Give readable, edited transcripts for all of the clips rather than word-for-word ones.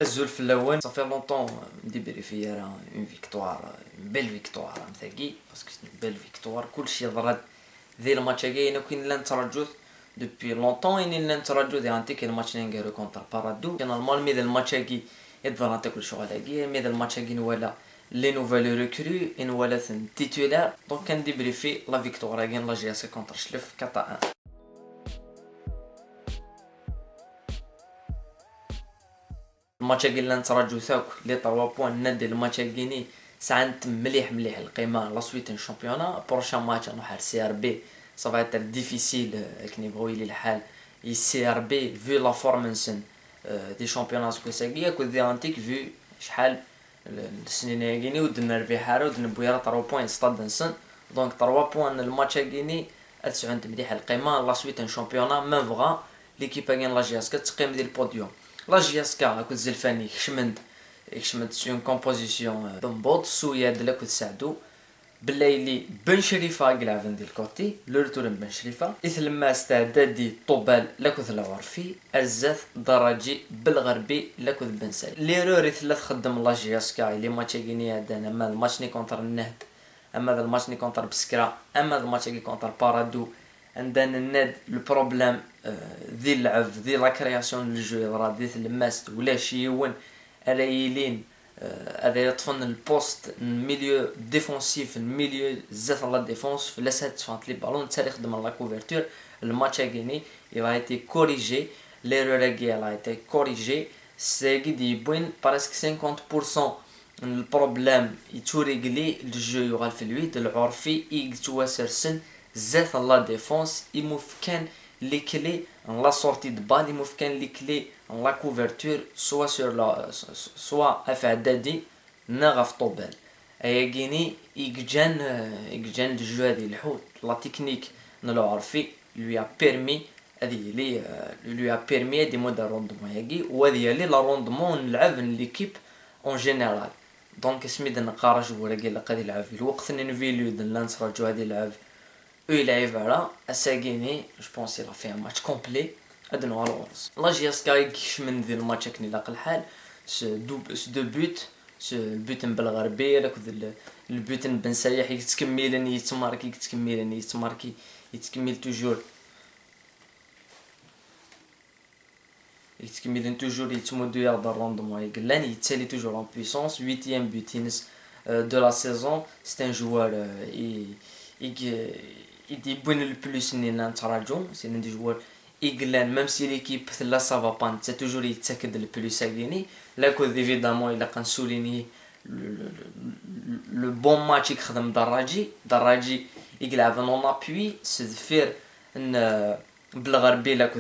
الزول في الاول صافي لونطون ندير فيا راه اون فيكتوار اون بيل فيكتوار مثاكي باسكو سي بيل فيكتوار كلشي ضرب ذي الماتش كاين وكاين لان ترجوت دوبي لونطون يعني لان ترجوت يعني كاين الماتش نينغيرو كونتر بارادو كان نورمال مي الماتش كي يضرب انت كل شغل كي مي الماتش كي ولا لي نوفيل ريكرو ان ولا تيتولار دونك كندير في لا فيكتوار كاين لا جي اس كونتر شلف 4. الماتش اللي نتراجعو ثاك لي 3 بوين نادي الماتش كيني ساعات مليح القيمه لا سويت الشامبيونا بروشان ماتش نروح على سي ار بي صافا تاع ديفيسيل كي نبغيو لي الحال سي ار بي في لا فورمنسن دي شامبيونا سكوساكيا كو دي انتيك في شحال السنين كيني ودنا ربيحاره ودنا بويرا 3 بوين ستاد نسن دونك 3 بوين الماتش كيني تسعود مليح القيمه لا سويت الشامبيونا ما بغا ليكيب كاين لا جي اس كتقيم ديال البوديوم لا جي اس كا كنت زلفاني كشمند سون كومبوزيسيون بنبوط سوياد لا كنت ساعدو بالليلي بن شريفه قلعفن ديال الكوتي لورتور بن شريفه لما استعدادي طوبال لا كنت العرفي الزاث درجي بالغربي لا كنت بن سعيد ليروري ثلاث خدم لا جي اس كا اللي ماتش كيني هذا اما الماتش ني كونتر النهد اما هذا الماتش ني كونتر بسكرا اما هذا الماتش كي كونتر بارادو عندنا الناد البروبليم ذي اللعب ذي لا كرياسيون للجو يضرا ذي الماست ولا شيون رايلين هذا يطفن البوست الميليو ديفونسيف الميليو زات لا ديفونس في لاسات فانت لي بالون تاريخ خدم لا كوفرتور الماتش غيني il a été corrigé l'erreur elle a été corrigée c'est qui بوين presque 50% البروبليم يتوريغلي الجو يغال في الويد العرفي يتواسر سن زات لا ديفونس يمكن لي كلي لا سورتي دو بال يمكن لي كلي لا كوفرتور سوا سور لا سوا افعدادي نغف طوبال اياكيني يجان الجو هادي الحوت لا تكنيك نلو عرفي لوي ا بيرمي هذه لي لوي ا بيرمي دي مود روندمون ياكي وهذه لي لا روندمون نلعب ليكيب اون جينيرال دونك سميد نقارج ولا قال لك غادي يلعب في الوقت نفيلو دنا نتفرجوا غادي يلعب يلعب على اساكيني جو بونس لا في ماتش كومبلي ادنو على الورس لا جي اس كاي كيش من ذي الماتش كني لاق الحال سو دو بوت سو البوت بالغربي راك البوت بن سايح يتكمل يتماركي يتكمل توجور يتمودو يقدر روندمون يقلان يتالي توجور en puissance 8e but de la saison c'est un joueur il بوين البلوس اني نتراجعو سي دي جوار يقلان ميم سي ليكيب لا سافا بان تا توجور يتاكد البلوس اكيني لا كو ايفيدامون الا كنسوليني لو بون ماتش يخدم دراجي يقلع نون ابوي سدفير ان بالغربي لا كو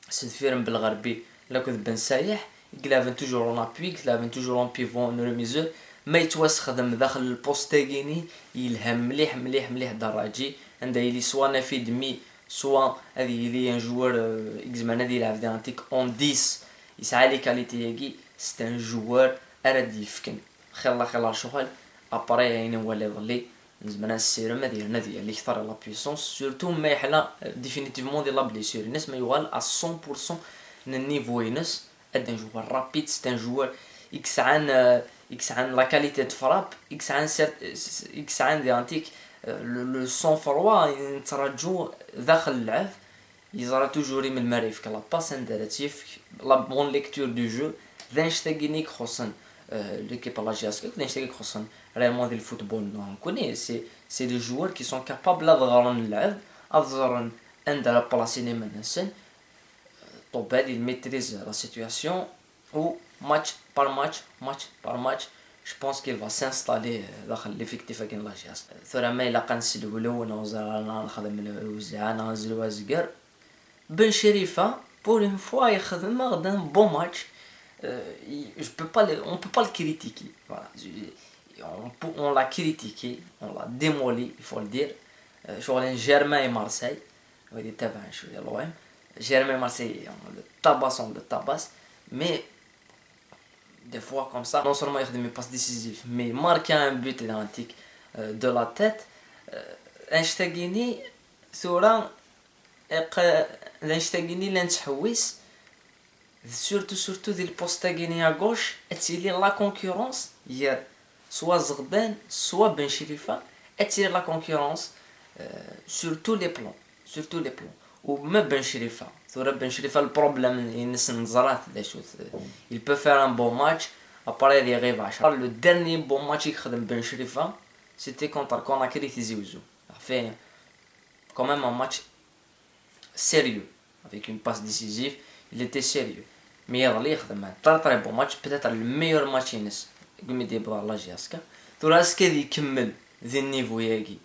سدفير بالغربي لا كو بن سايح يقلع توجور اون ابوي يقلع توجور اون بيفون ريميزو ما يتواس خدم داخل البوست تاعيني يلهم مليح دراجي عنده يلي سوا نافي دمي سوا هذه يلي ان جوار اكزمان هذه يلعب دانتيك اون 10 يسعى لي كاليتي ياكي سي ان جوار اراد يفكن خلا شغل ابري يعني ولا يضلي زعما السيرم ديالنا ديال اللي كثر لا بويسونس سورتو ما يحلا ديفينيتيفمون ديال لا بليسور الناس ما يوغال ا 100% النيفو ينس اد ان جوار رابيد سي ان جوار اكس عن لا كاليتي د فراب اكس عن دي انتيك لو سون فروا نترجو داخل اللعب يزرا توجوري من المعرف لا باس اندراتيف لا بون ليكتور دو جو دانشتاغينيك خصن ليكيب لا جي اس كي دانشتاغيك خصن ريالمون ديال الفوتبول كوني سي دي جوار كي سون كابابل دغرون اللعب افزرن اندرا بلاسيني من السن طوبال يميتريز لا سيتوياسيون و match par match je pense qu'il va s'installer داخل l'effectif كاين لا جي اس ثورا ما الا كنسلولو ونوزر نخدم الوزعه نهز الوازقر بن شريفه pour une fois يخدم غدا بون ماتش je peux pas on peut pas le critiquer voilà on l'a critiqué on l'a démoli il faut le dire شغل جيرمان مارسيل غادي تابع شويه المهم جيرمان مارسيل le tabasse mais des fois comme ça non seulement il des passes décisives mais marquer un but identique de la tête انشتاقيني ثورة انشتاقيني لنتحويس surtout ديال البوستا كيني à gauche اتيلي لا كونكورونس هي سوا زغدان سوا بن شريفه اتيلي لا كونكورونس سورتو لي بلون وما بن شريفه ثورة بن شريفه البروبليم ينس نزرات شو il peut faire un bon match après il arrive 10 le dernier bon match يخدم بن شريفه c'était contre Conakry Tizi Ouzou a fait quand même un match sérieux avec une passe décisive il était sérieux mais يظل يخدم très bon match peut-être le meilleur match ينس قمي دي بلا لا جاسكا ثورة اسكي يكمل ذي النيفو ياكي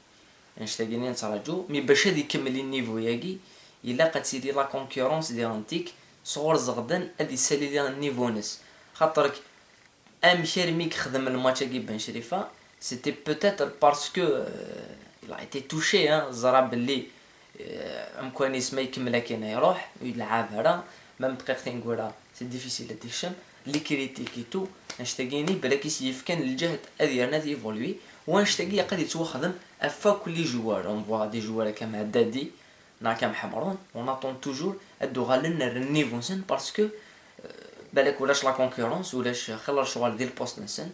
نشتاقيني نتراجو مي باش هادي يكمل النيفو ياكي الا قتيلي لا كونكورونس ديال انتيك صغر زغدان هادي سالي ليها النيفو نس خاطرك امشير ميك خدم الماتش كي بن شريفه سيتي بوتيتر باسكو il a été touché زرا بلي امكاني ما يكمل كاين يروح ويلعب هذا ميم دقيقتين نقولها سي ديفيسيل تيشم لي كريتيكي تو نشتاقيني بلاكي سيف كان الجهد ديالنا دي ايفولوي ونشتاقي قد يتوخدم افا كل جوار اون فوا دي جوار كما عدادي نا كام حمرون اون اتون توجور ادو غالنا النيفو نسن باسكو بالك ولاش لا كونكورونس ولاش خلى الشغل ديال البوست نسن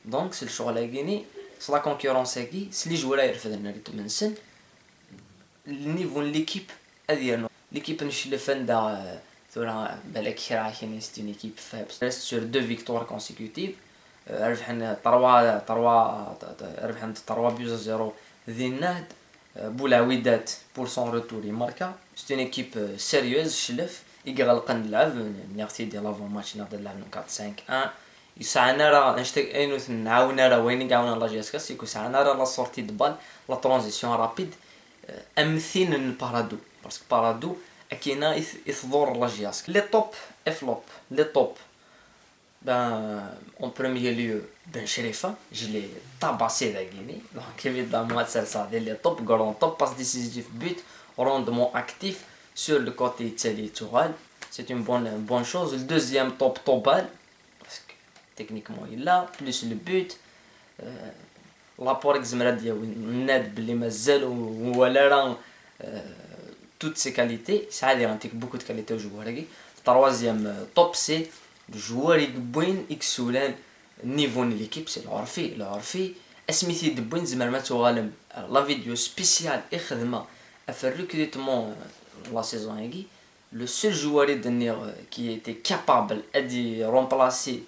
دونك سي الشغل كيني سلا كونكورونس كي سلي جوار يرفدنا ريتم نسن النيفو ليكيب ديالنا ليكيب نشلفن دا ثورا بالك راكين سي اون ايكيب فابس سور دو فيكتوار كونسيكوتيف ربحنا 3 بيوز 0 ذي النهد بولاويدات بور سون روتور ماركا سي اون ايكيب سيريوز شلف يغلق نلعب نيغتي ديال لافون ماتش نقدر نلعب 4-5-1 يسعنا راه نشتاق اينو نعاونا راه وين يعاونا لا جيسكا سيكو سعنا راه لا سورتي دو بال لا ترانزيسيون رابيد امثين البارادو باسكو بارادو كاينه يثضر لا جياسك لي توب افلوب لي توب en premier lieu Ben Sherifa, je l'ai tabassé d'Aguini, donc évidemment c'est ça, les top, grand top, passe décisif, but, rendement actif sur le côté territorial, c'est une bonne chose. Le deuxième top topal, parce que techniquement il a, plus le but, l'apport exmradia, Ned Blimazel ou Walaran, toutes ses qualités, ça a beaucoup de qualités au joueur. Troisième top c'est le joueur يقبين يكسولان نيفو ليكيب سي العرفي اسميتي دبوين زعما ما توغالم لا فيديو سبيسيال خدمه في الريكروتمون لا سيزون هاكي لو سول جوار يدني كي ايتي كابابل ادي رومبلاسي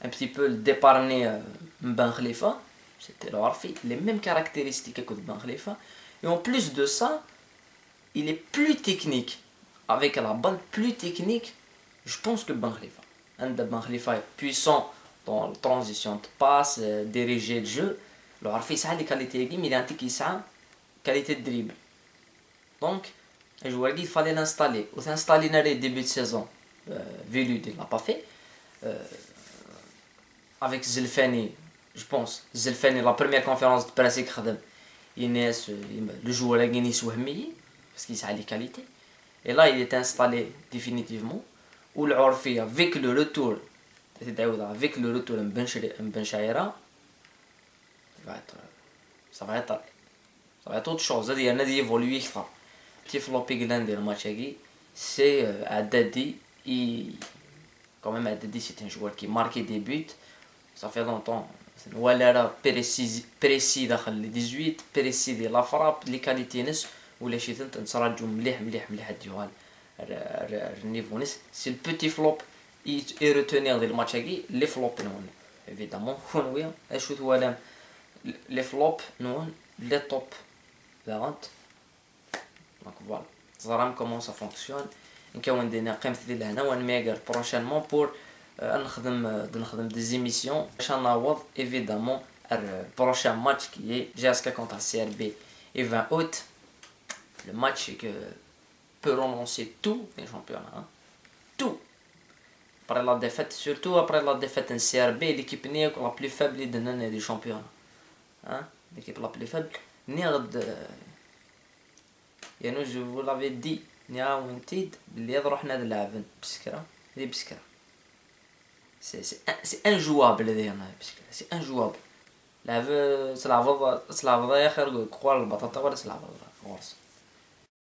ان بتي بو ديبارني من بن خليفه سيتي العرفي لي ميم كارactéristiques que بن خليفه et en plus de ça il est plus technique avec la balle plus technique je pense que Ben Khalifa Ben Khalifa est puissant dans la transition de passe, diriger le jeu. Le Harfi ça a des qualités mais il a une qualité de dribble. Donc, le joueur il fallait l'installer. Ou s'installer dans les débuts de saison. Velu il l'a pas fait. Avec Zelfani, je pense. Zelfani la première conférence de presse qu'il le joueur a gagné Souhmi parce qu'il a des qualités. Et là il est installé définitivement. Ou l'Orfi avec le retour Ben Shaira ça va être autre chose il y a des évolué petit floppy gland le match c'est Adadi quand même Adadi c'est un joueur qui marque des buts ça fait longtemps ولا précis داخل les 18 précis de la frappe les qualités نس ولا شي تنصراجو مليح الديوال النيفو نس سي البيتي فلوب اي retenir ديال الماتش هاكي لي فلوب نون évidemment خونويا اشوت ولا لي فلوب نون لي توب فهمت دونك فوالا زرام كومون سا فونكسيون نكون دينا قيمتي ديال هنا ونميغر بروشينمون بور نخدم دي زيميسيون باش نعوض évidemment le prochain match qui est GSK contre CRB et 20 août le match que peut relancer tout les championnats tout après la défaite surtout après la défaite en CRB l'équipe la plus faible des championnats l'équipe la plus faible يعني je vous l'avais dit نعاونتيد بلي رحنا نلعب بسكرة دي بسكرة c'est injouable ديالنا بسكرة c'est injouable لعب تلعب يا اخي كوال البطاطا ولا تلعب غورس